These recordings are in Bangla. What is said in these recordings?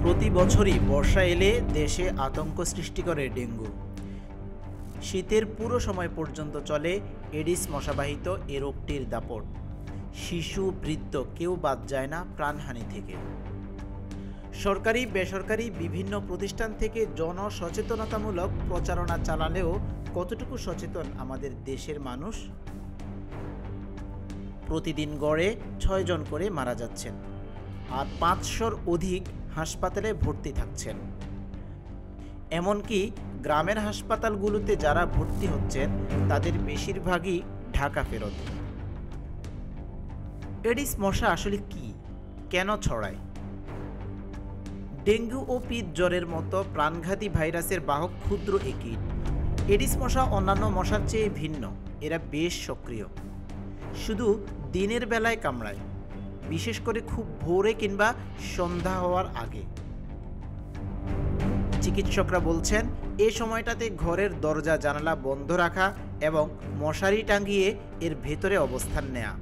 প্রতি বছরই বর্ষা এলে দেশে আতঙ্ক সৃষ্টি করে ডেঙ্গু। শীতের পুরো সময় পর্যন্ত চলে এডিস মশাবাহিত এ রোগটির দাপট। শিশু বৃদ্ধ কেউ বাদ যায় না প্রাণহানি থেকে। সরকারি বেসরকারি বিভিন্ন প্রতিষ্ঠান থেকে জনসচেতনতামূলক প্রচারণা চালালেও কতটুকু সচেতন আমাদের দেশের মানুষ? প্রতিদিন গড়ে ৬ জন করে মারা যাচ্ছেন, আর ৫০০-র অধিক হাসপাতালে ভর্তি থাকছেন। এমনকি গ্রামের হাসপাতালগুলোতে যারা ভর্তি হচ্ছেন তাদের বেশিরভাগই ঢাকা ফেরত। এডিস মশা আসলে কি, কেন ছড়ায়? ডেঙ্গু ও পিত জ্বরের মতো প্রাণঘাতী ভাইরাসের বাহক ক্ষুদ্র এ কীট। এডিস মশা অন্যান্য মশার চেয়ে ভিন্ন। এরা বেশ সক্রিয়, শুধু দিনের বেলায় কামড়ায়, বিশেষ করে খুব ভোরে কিংবা সন্ধ্যা হওয়ার আগে। চিকিৎসকরা বলছেন এ সময়টাতে ঘরের দরজা জানালা বন্ধ রাখা এবং মশারি টাঙিয়ে এর ভেতরে অবস্থান নেয়া।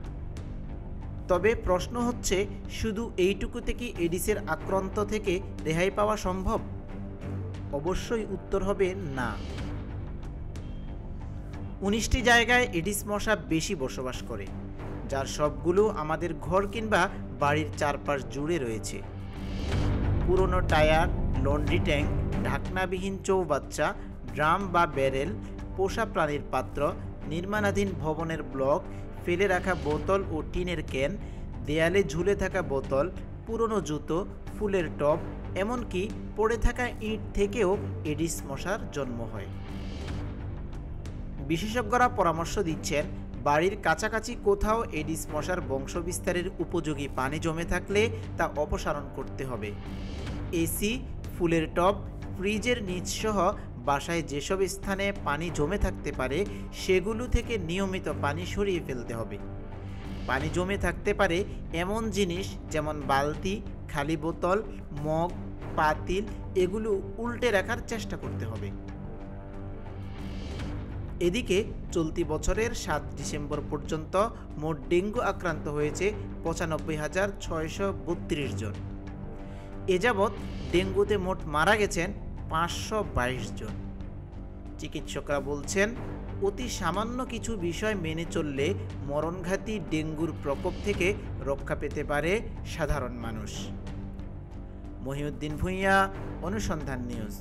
তবে প্রশ্ন হচ্ছে, শুধু এইটুকুতে কি এডিসের আক্রান্ত থেকে রেহাই পাওয়া সম্ভব? অবশ্যই উত্তর হবে না। ১৯টি জায়গায় এডিস মশা বেশি বসবাস করে, যার সবগুলো আমাদের ঘর কিংবা বাড়ির চারপাশ জুড়ে রয়েছে। পুরনো টায়ার, লন্ড্রি ট্যাঙ্ক, ঢাকনাবিহীন চৌবাচ্চা, ড্রাম বা ব্যারেল, পোষা প্রাণীর পাত্র, নির্মাণাধীন ভবনের ব্লক, ফেলে রাখা বোতল ও টিনের ক্যান, দেয়ালে ঝুলে থাকা বোতল, পুরনো জুতো, ফুলের টব, এমনকি পড়ে থাকা ইট থেকেও এডিস মশার জন্ম হয়। বিশেষজ্ঞরা পরামর্শ দিচ্ছেন, বাড়ির কাছাকাছি কোথাও এডিস মশার বংশবিস্তারের উপযোগী পানি জমে থাকলে তা অপসারণ করতে হবে। এসি, ফুলের টব, ফ্রিজের নিচসহ বাসায় যেসব স্থানে পানি জমে থাকতে পারে সেগুলো থেকে নিয়মিত পানি সরিয়ে ফেলতে হবে। পানি জমে থাকতে পারে এমন জিনিস যেমন বালতি, খালি বোতল, মগ, পাতিল, এগুলো উল্টে রাখার চেষ্টা করতে হবে। এদিকে চলতি বছরের ৭ ডিসেম্বর পর্যন্ত মোট ডেঙ্গু আক্রান্ত হয়েছে ৯৫,৬৩২ জন। এ যাবৎ ডেঙ্গুতে মোট মারা গেছেন ৫২২ জন। চিকিৎসকরা বলছেন, অতি সামান্য কিছু বিষয় মেনে চললে মরণঘাতী ডেঙ্গুর প্রকোপ থেকে রক্ষা পেতে পারে সাধারণ মানুষ। মহিউদ্দিন ভূঁইয়া, অনুসন্ধান নিউজ।